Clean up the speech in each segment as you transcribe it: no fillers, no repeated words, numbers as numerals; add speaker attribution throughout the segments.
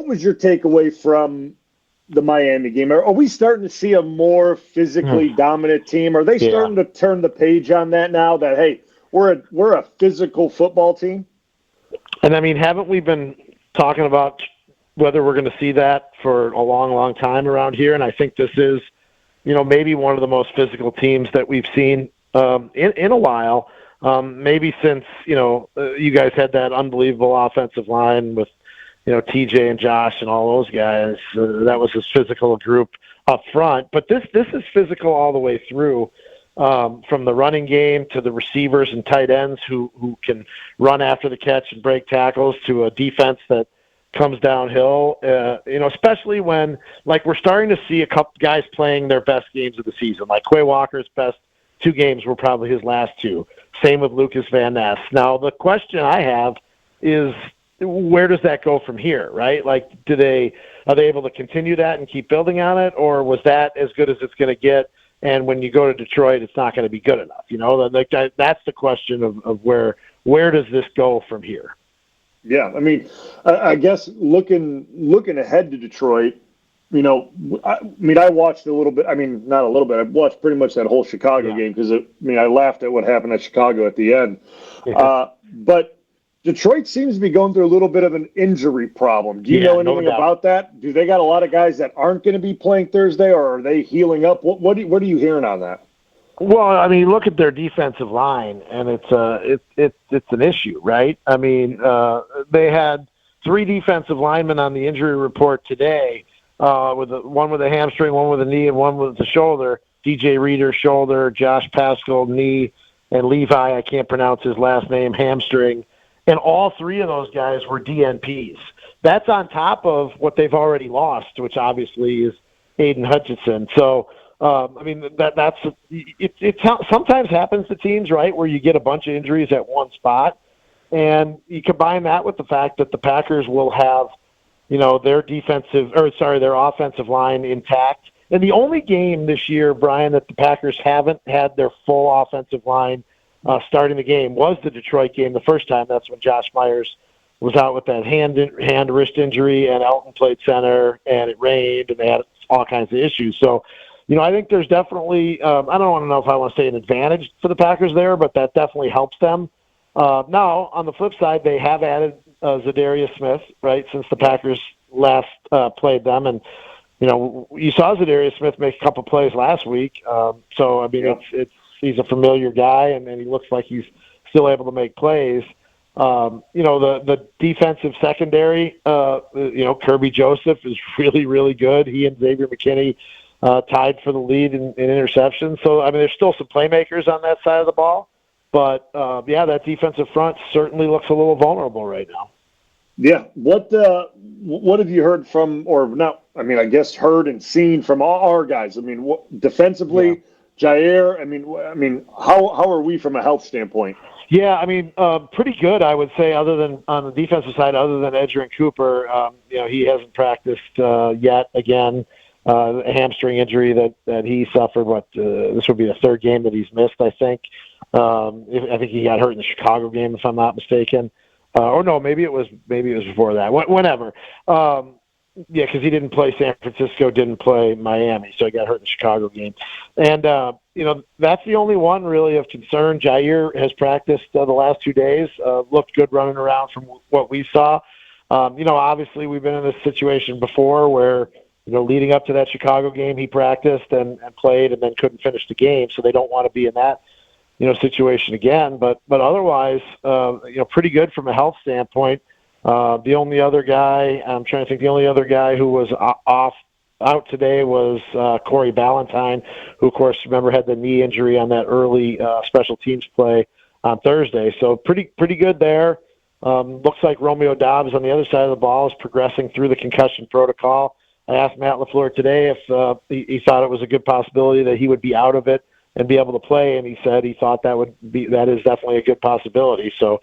Speaker 1: was your takeaway from the Miami game? Are we starting to see a more physically dominant team? Are they starting to turn the page on that now that, hey, we're a physical football team?
Speaker 2: And, I mean, haven't we been talking about whether we're going to see that for a long, long time around here? And I think this is, maybe one of the most physical teams that we've seen in a while, maybe since, you guys had that unbelievable offensive line with, TJ and Josh and all those guys. That was his physical group up front. But this is physical all the way through, from the running game to the receivers and tight ends who can run after the catch and break tackles, to a defense that comes downhill, especially when, like, we're starting to see a couple guys playing their best games of the season. Like Quay Walker's best 2 games were probably his last 2. Same with Lucas Van Ness. Now, the question I have is, where does that go from here, right? Like, are they able to continue that and keep building on it, or was that as good as it's going to get, and when you go to Detroit, it's not going to be good enough? That's the question of where does this go from here?
Speaker 1: Yeah, I mean, I guess looking ahead to Detroit, I watched a little bit. I mean, not a little bit. I watched pretty much that whole Chicago game because, I laughed at what happened at Chicago at the end. But Detroit seems to be going through a little bit of an injury problem. Do you know anything about that? Do they got a lot of guys that aren't going to be playing Thursday, or are they healing up? What are you hearing on that?
Speaker 2: Well, I mean, look at their defensive line, and it's an issue, right? I mean, they had 3 defensive linemen on the injury report today, one with a hamstring, one with a knee, and one with the shoulder. DJ Reader, shoulder; Josh Paschal, knee; and Levi, I can't pronounce his last name, hamstring. And all 3 of those guys were DNPs. That's on top of what they've already lost, which obviously is Aiden Hutchinson. So, I mean, it sometimes happens to teams, right, where you get a bunch of injuries at one spot, and you combine that with the fact that the Packers will have, their offensive line intact. And the only game this year, Brian, that the Packers haven't had their full offensive line starting the game was the Detroit game. The first time, that's when Josh Myers was out with that hand wrist injury, and Elton played center, and it rained, and they had all kinds of issues. So, I think there's definitely, I don't want to know if I want to say an advantage for the Packers there, but that definitely helps them. Now, on the flip side, they have added 𝙃𝙊𝙈𝙀 Smith, right, since the Packers last played them. And, you saw 𝙃𝙊𝙈𝙀 Smith make a couple plays last week. So, I mean, he's a familiar guy, and he looks like he's still able to make plays. The defensive secondary, Kirby Joseph is really, really good. He and Xavier McKinney tied for the lead in interceptions. So, I mean, there's still some playmakers on that side of the ball. But, that defensive front certainly looks a little vulnerable right now.
Speaker 1: Yeah. What have you heard from, or not, I mean, I guess heard and seen from all our guys? I mean, defensively, Jair, I mean, how are we from a health standpoint?
Speaker 2: Yeah, I mean, pretty good, I would say, other than on the defensive side, other than Edgerrin Cooper. He hasn't practiced yet again. A hamstring injury that he suffered. This would be the 3rd game that he's missed, I think. I think he got hurt in the Chicago game, if I'm not mistaken. Or no, maybe it was before that. Whenever. Because he didn't play San Francisco, didn't play Miami, so he got hurt in the Chicago game. And, that's the only one really of concern. Jair has practiced the last 2 days, looked good running around from what we saw. Obviously we've been in this situation before where, leading up to that Chicago game, he practiced and played and then couldn't finish the game, so they don't want to be in that, situation again. But otherwise, pretty good from a health standpoint. The only other guy who was out today was Corey Ballantyne, who, of course, remember, had the knee injury on that early special teams play on Thursday. So pretty good there. Looks like Romeo Doubs on the other side of the ball is progressing through the concussion protocol. I asked Matt LaFleur today if he thought it was a good possibility that he would be out of it and be able to play, and he said he thought that is definitely a good possibility. So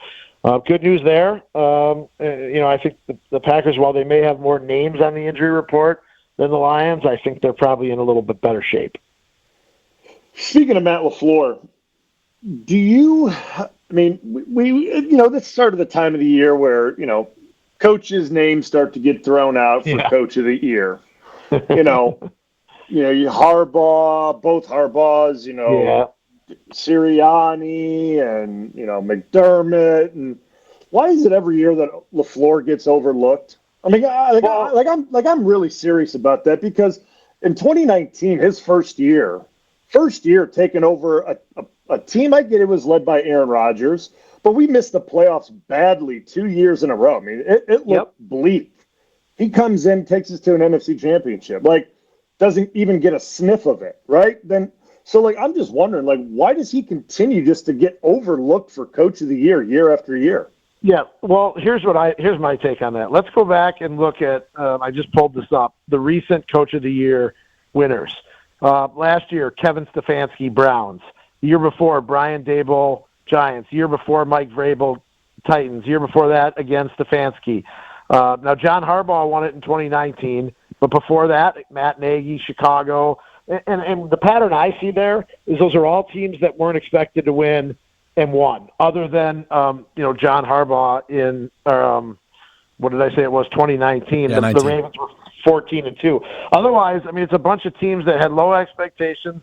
Speaker 2: good news there. I think the Packers, while they may have more names on the injury report than the Lions, I think they're probably in a little bit better shape.
Speaker 1: Speaking of Matt LaFleur, we this started the time of the year where, coaches' names start to get thrown out for Coach of the Year. Harbaugh, both Harbaughs, Sirianni and, McDermott. And why is it every year that LaFleur gets overlooked? I mean, I'm really serious about that because in 2019, his first year taking over a team, I get it was led by Aaron Rodgers, but we missed the playoffs badly 2 years in a row. I mean, it looked bleak. He comes in, takes us to an NFC championship, doesn't even get a sniff of it, right? So I'm just wondering, why does he continue just to get overlooked for Coach of the year after year?
Speaker 2: Yeah, well, here's my take on that. Let's go back and look at, I just pulled this up, the recent Coach of the Year winners. Last year, Kevin Stefanski, Browns. The year before, Brian Daboll, Giants. The year before, Mike Vrabel, Titans. The year before that, again, Stefanski. Now, John Harbaugh won it in 2019, but before that, Matt Nagy, Chicago. And the pattern I see there is those are all teams that weren't expected to win and won, other than, John Harbaugh in, what did I say it was, 2019.
Speaker 3: Yeah,
Speaker 2: the Ravens were 14-2. Otherwise, I mean, it's a bunch of teams that had low expectations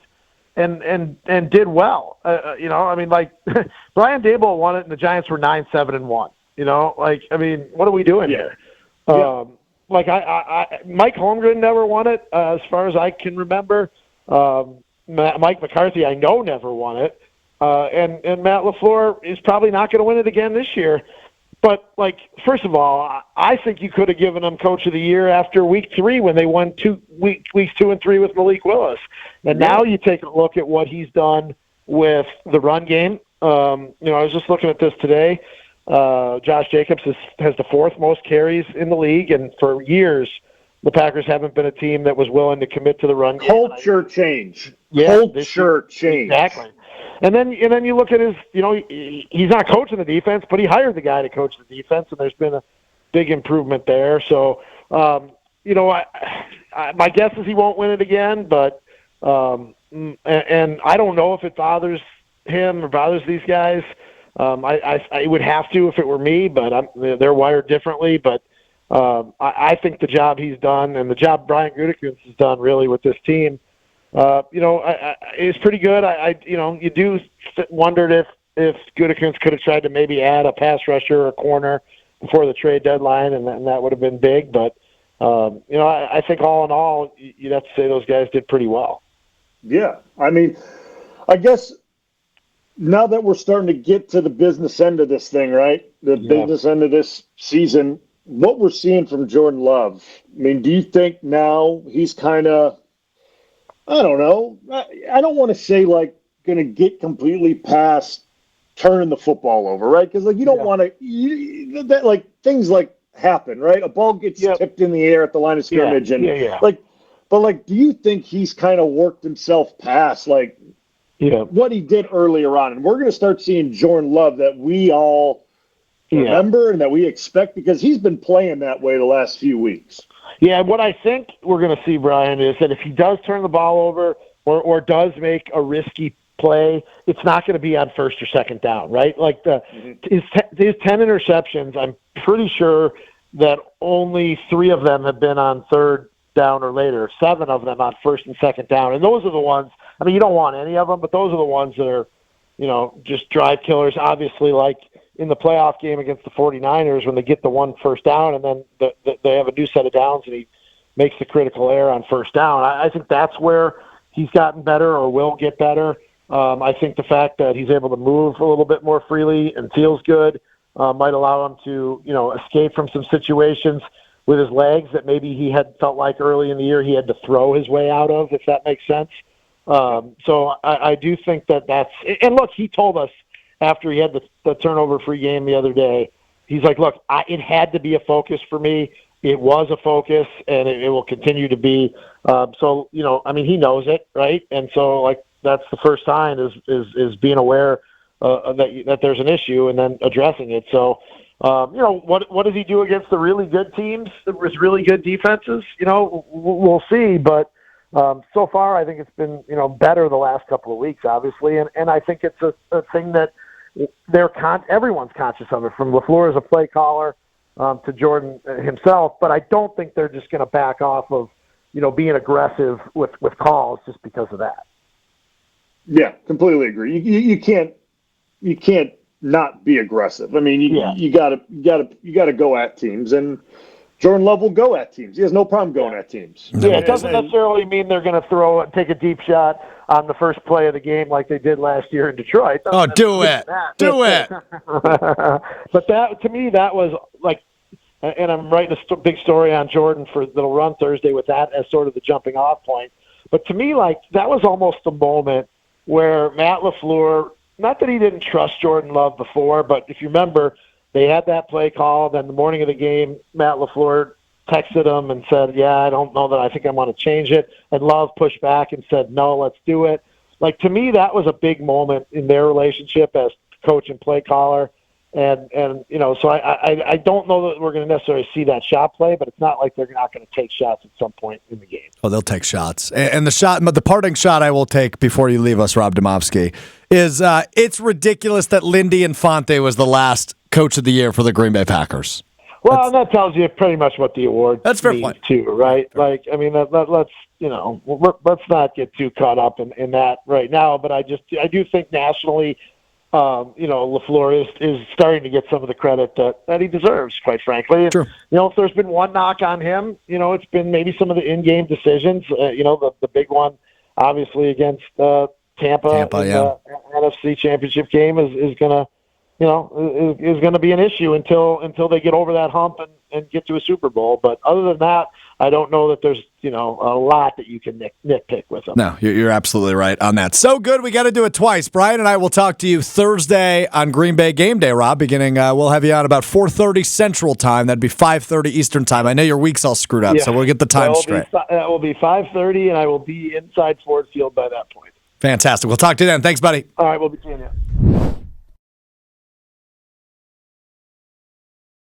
Speaker 2: and did well. Brian Daboll won it, and the Giants were 9-7-1. I mean, what are we doing here? Mike Holmgren never won it, as far as I can remember. Mike McCarthy, I know, never won it. And Matt LaFleur is probably not going to win it again this year. But, first of all, I think you could have given him Coach of the Year after Week 3 when they won weeks 2 and 3 with Malik Willis. And now you take a look at what he's done with the run game. I was just looking at this today. Josh Jacobs has the 4th most carries in the league, and for years the Packers haven't been a team that was willing to commit to the run game.
Speaker 1: Culture change. Exactly.
Speaker 2: And then you look at his, he's not coaching the defense, but he hired the guy to coach the defense, and there's been a big improvement there. So, my guess is he won't win it again, but and I don't know if it bothers him or bothers these guys. I would have to if it were me, but they're wired differently. But I think the job he's done and the job Brian Gutekunst has done really with this team, is pretty good. You do wondered if Gutekunst could have tried to maybe add a pass rusher or a corner before the trade deadline, and that would have been big. But I think all in all, you'd have to say those guys did pretty well.
Speaker 1: Yeah, I mean, I guess now that we're starting to get to the business end of this thing, right? The business end of this season, what we're seeing from Jordan Love. I mean, do you think now he's kind of, I don't know, I don't want to say going to get completely past turning the football over, right? Because you don't want to, things happen, right? A ball gets tipped in the air at the line of scrimmage, and but do you think he's kind of worked himself past what he did earlier on, and we're going to start seeing Jordan Love that we all remember and that we expect, because he's been playing that way the last few weeks.
Speaker 2: Yeah, what I think we're going to see, Brian, is that if he does turn the ball over or does make a risky play, it's not going to be on first or second down, right? His 10 interceptions, I'm pretty sure that only 3 of them have been on third down or later, 7 of them on first and second down. And those are the ones, I mean, you don't want any of them, but those are the ones that are, just drive killers. Obviously, in the playoff game against the 49ers, when they get the 1 first down and then they have a new set of downs and he makes the critical error on first down. I think that's where he's gotten better or will get better. I think the fact that he's able to move a little bit more freely and feels good might allow him to, escape from some situations with his legs that maybe he had felt like early in the year he had to throw his way out of, if that makes sense. So I do think that's – and look, he told us after he had the turnover-free game the other day, he's like, look, it had to be a focus for me. It was a focus, and it will continue to be. So, he knows it, right? And so, that's the first sign is being aware that there's an issue and then addressing it. So, what does he do against the really good teams with really good defenses? We'll see. But so far, I think it's been better the last couple of weeks, obviously, and I think it's a thing that everyone's conscious of it, from LaFleur as a play caller to Jordan himself, but I don't think they're just going to back off of, being aggressive with calls just because of that.
Speaker 1: Yeah, completely agree. You can't not be aggressive. I mean, you gotta go at teams, and Jordan Love will go at teams. He has no problem going at teams.
Speaker 2: Yeah, it doesn't necessarily mean they're going to take a deep shot on the first play of the game like they did last year in Detroit.
Speaker 3: Oh, do it. Do it.
Speaker 2: But to me, that was like, and I'm writing a big story on Jordan that'll run Thursday with that as sort of the jumping off point. But to me, like, that was almost the moment where Matt LaFleur, not that he didn't trust Jordan Love before, but if you remember, they had that play call. Then the morning of the game, Matt LaFleur texted him and said, I don't know that I think I want to change it. And Love pushed back and said, no, let's do it. Like, to me, that was a big moment in their relationship as coach and play caller. And so I don't know that we're going to necessarily see that shot play, but it's not like they're not going to take shots at some point in the game.
Speaker 3: Oh, they'll take shots. And the parting shot I will take before you leave us, Rob Demovsky, is it's ridiculous that Lindy Infante was the last coach of the year for the Green Bay Packers.
Speaker 2: Well, and that tells you pretty much what the award
Speaker 3: means
Speaker 2: too, right? Like, I mean, let's not get too caught up in that right now. But I do think nationally, LaFleur is starting to get some of the credit that he deserves, quite frankly.
Speaker 3: True.
Speaker 2: If there's been one knock on him, it's been maybe some of the in-game decisions. The big one, obviously, against Tampa in the NFC Championship game is going to. Is going to be an issue until they get over that hump and get to a Super Bowl. But other than that, I don't know that there's a lot that you can nitpick with them.
Speaker 3: No, you're absolutely right on that. So good, we got to do it twice. Bryan and I will talk to you Thursday on Green Bay Game Day, Rob. Beginning, we'll have you on about 4:30 Central Time. That'd be 5:30 Eastern Time. I know your week's all screwed up, so we'll get the time straight.
Speaker 2: That will be 5:30, and I will be inside Ford Field by that point.
Speaker 3: Fantastic. We'll talk to you then. Thanks, buddy.
Speaker 2: All right, we'll be seeing you.